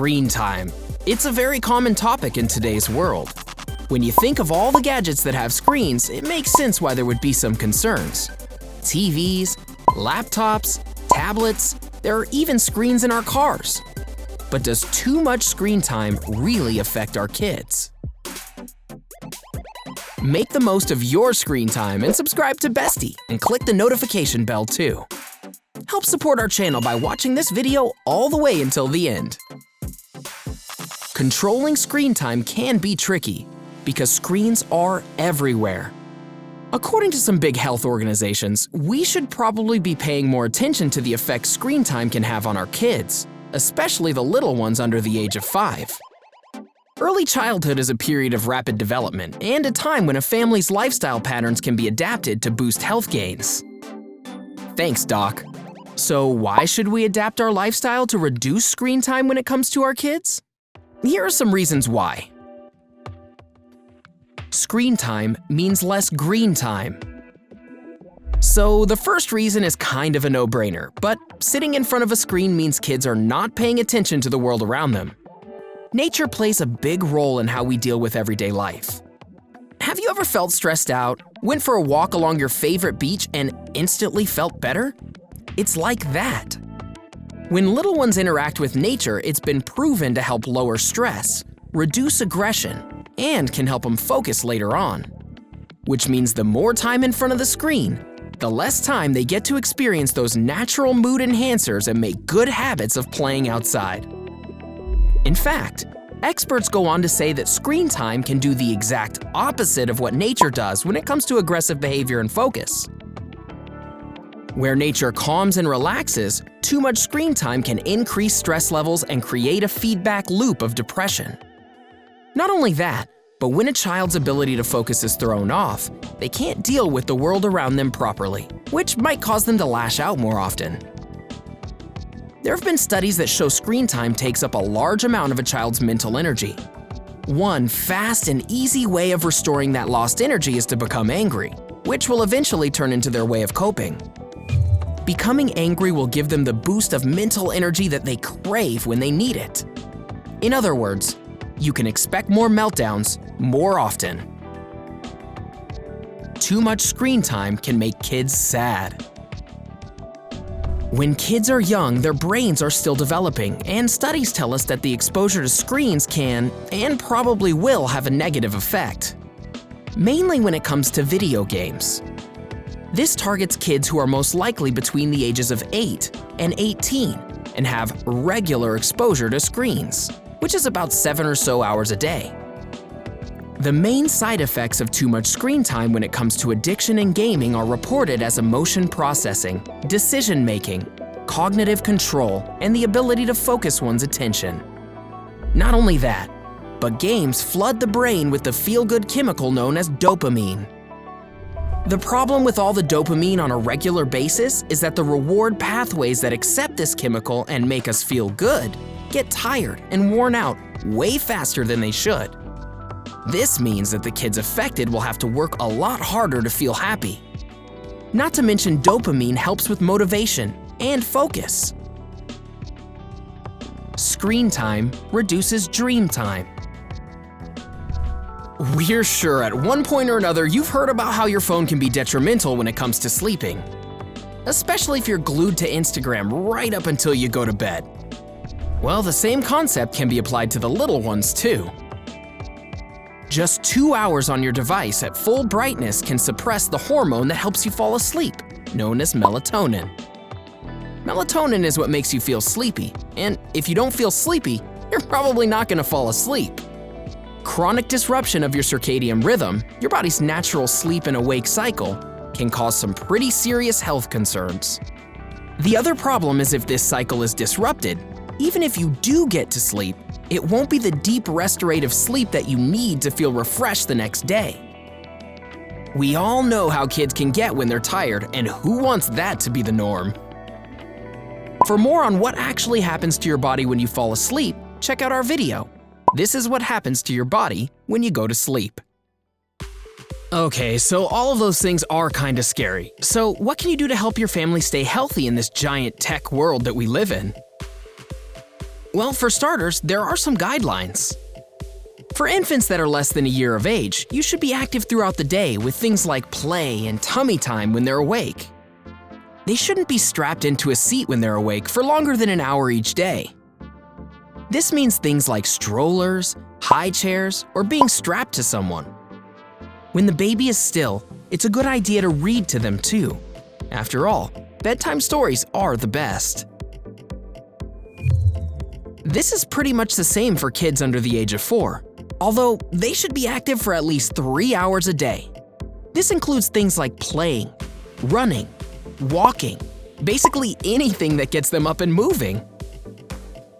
Screen time. It's a very common topic in today's world. When you think of all the gadgets that have screens, it makes sense why there would be some concerns. TVs, laptops, tablets, there are even screens in our cars. But does too much screen time really affect our kids? Make the most of your screen time and subscribe to Bestie and click the notification bell too. Help support our channel by watching this video all the way until the end. Controlling screen time can be tricky because screens are everywhere. According to some big health organizations, we should probably be paying more attention to the effect screen time can have on our kids, especially the little ones under the age of 5. Early childhood is a period of rapid development and a time when a family's lifestyle patterns can be adapted to boost health gains. Thanks, Doc. So why should we adapt our lifestyle to reduce screen time when it comes to our kids? Here are some reasons why. Screen time means less green time. So the first reason is kind of a no-brainer, but sitting in front of a screen means kids are not paying attention to the world around them. Nature plays a big role in how we deal with everyday life. Have you ever felt stressed out, went for a walk along your favorite beach, and instantly felt better? It's like that. When little ones interact with nature, it's been proven to help lower stress, reduce aggression, and can help them focus later on. Which means the more time in front of the screen, the less time they get to experience those natural mood enhancers and make good habits of playing outside. In fact, experts go on to say that screen time can do the exact opposite of what nature does when it comes to aggressive behavior and focus. Where nature calms and relaxes, too much screen time can increase stress levels and create a feedback loop of depression. Not only that, but when a child's ability to focus is thrown off, they can't deal with the world around them properly, which might cause them to lash out more often. There have been studies that show screen time takes up a large amount of a child's mental energy. One fast and easy way of restoring that lost energy is to become angry, which will eventually turn into their way of coping. Becoming angry will give them the boost of mental energy that they crave when they need it. In other words, you can expect more meltdowns more often. Too much screen time can make kids sad. When kids are young, their brains are still developing, and studies tell us that the exposure to screens can, and probably will, have a negative effect. Mainly when it comes to video games. This targets kids who are most likely between the ages of 8 and 18 and have regular exposure to screens, which is about 7 or so hours a day. The main side effects of too much screen time when it comes to addiction and gaming are reported as emotion processing, decision-making, cognitive control, and the ability to focus one's attention. Not only that, but games flood the brain with the feel-good chemical known as dopamine. The problem with all the dopamine on a regular basis is that the reward pathways that accept this chemical and make us feel good get tired and worn out way faster than they should. This means that the kids affected will have to work a lot harder to feel happy. Not to mention dopamine helps with motivation and focus. Screen time reduces dream time. We're sure at one point or another you've heard about how your phone can be detrimental when it comes to sleeping. Especially if you're glued to Instagram right up until you go to bed. Well, the same concept can be applied to the little ones too. Just 2 hours on your device at full brightness can suppress the hormone that helps you fall asleep, known as melatonin. Melatonin is what makes you feel sleepy, and if you don't feel sleepy, you're probably not going to fall asleep. Chronic disruption of your circadian rhythm, your body's natural sleep and awake cycle, can cause some pretty serious health concerns. The other problem is if this cycle is disrupted, even if you do get to sleep, it won't be the deep restorative sleep that you need to feel refreshed the next day. We all know how kids can get when they're tired, and who wants that to be the norm? For more on what actually happens to your body when you fall asleep, check out our video. This is what happens to your body when you go to sleep. Okay, so all of those things are kinda scary. So what can you do to help your family stay healthy in this giant tech world that we live in? Well, for starters, there are some guidelines. For infants that are less than a year of age, you should be active throughout the day with things like play and tummy time when they're awake. They shouldn't be strapped into a seat when they're awake for longer than an hour each day. This means things like strollers, high chairs, or being strapped to someone. When the baby is still, it's a good idea to read to them too. After all, bedtime stories are the best. This is pretty much the same for kids under the age of 4, although they should be active for at least 3 hours a day. This includes things like playing, running, walking, basically anything that gets them up and moving.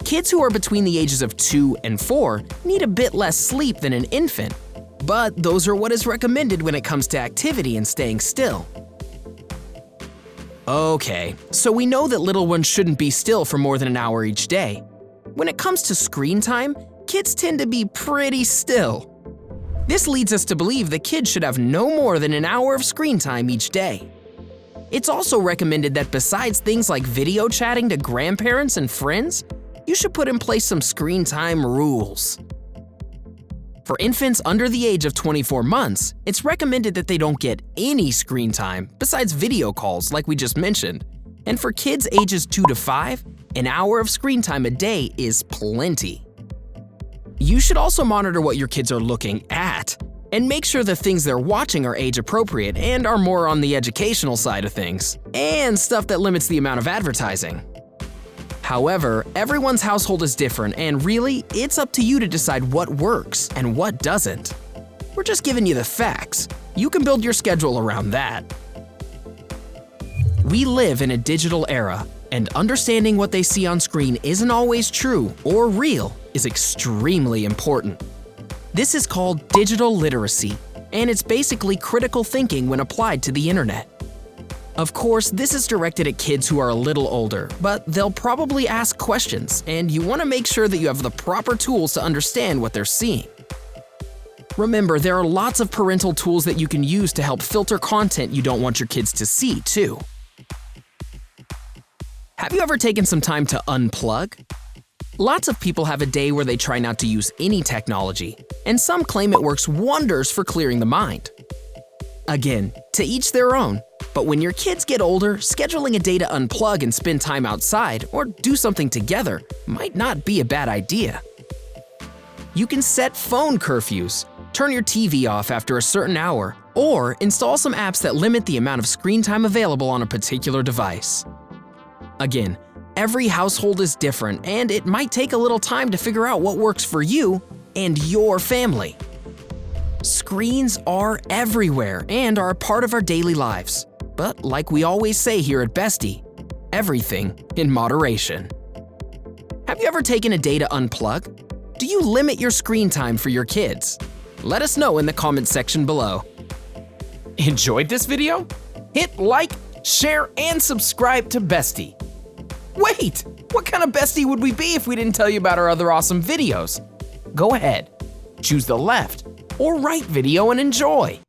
Kids who are between the ages of 2 and 4 need a bit less sleep than an infant, but those are what is recommended when it comes to activity and staying still. Okay, so we know that little ones shouldn't be still for more than an hour each day. When it comes to screen time, kids tend to be pretty still. This leads us to believe that kids should have no more than an hour of screen time each day. It's also recommended that besides things like video chatting to grandparents and friends, you should put in place some screen time rules. For infants under the age of 24 months, it's recommended that they don't get any screen time besides video calls like we just mentioned. And for kids ages 2 to 5, an hour of screen time a day is plenty. You should also monitor what your kids are looking at and make sure the things they're watching are age appropriate and are more on the educational side of things, and stuff that limits the amount of advertising. However, everyone's household is different, and really, it's up to you to decide what works and what doesn't. We're just giving you the facts. You can build your schedule around that. We live in a digital era, and understanding what they see on screen isn't always true or real is extremely important. This is called digital literacy, and it's basically critical thinking when applied to the internet. Of course, this is directed at kids who are a little older, but they'll probably ask questions, and you want to make sure that you have the proper tools to understand what they're seeing. Remember, there are lots of parental tools that you can use to help filter content you don't want your kids to see, too. Have you ever taken some time to unplug? Lots of people have a day where they try not to use any technology, and some claim it works wonders for clearing the mind. Again, to each their own, but when your kids get older, scheduling a day to unplug and spend time outside or do something together might not be a bad idea. You can set phone curfews, turn your TV off after a certain hour, or install some apps that limit the amount of screen time available on a particular device. Again, every household is different, and it might take a little time to figure out what works for you and your family. Screens are everywhere and are a part of our daily lives. But like we always say here at Bestie, everything in moderation. Have you ever taken a day to unplug? Do you limit your screen time for your kids? Let us know in the comment section below. Enjoyed this video? Hit like, share, and subscribe to Bestie. Wait, what kind of Bestie would we be if we didn't tell you about our other awesome videos? Go ahead, choose the left or right video and enjoy.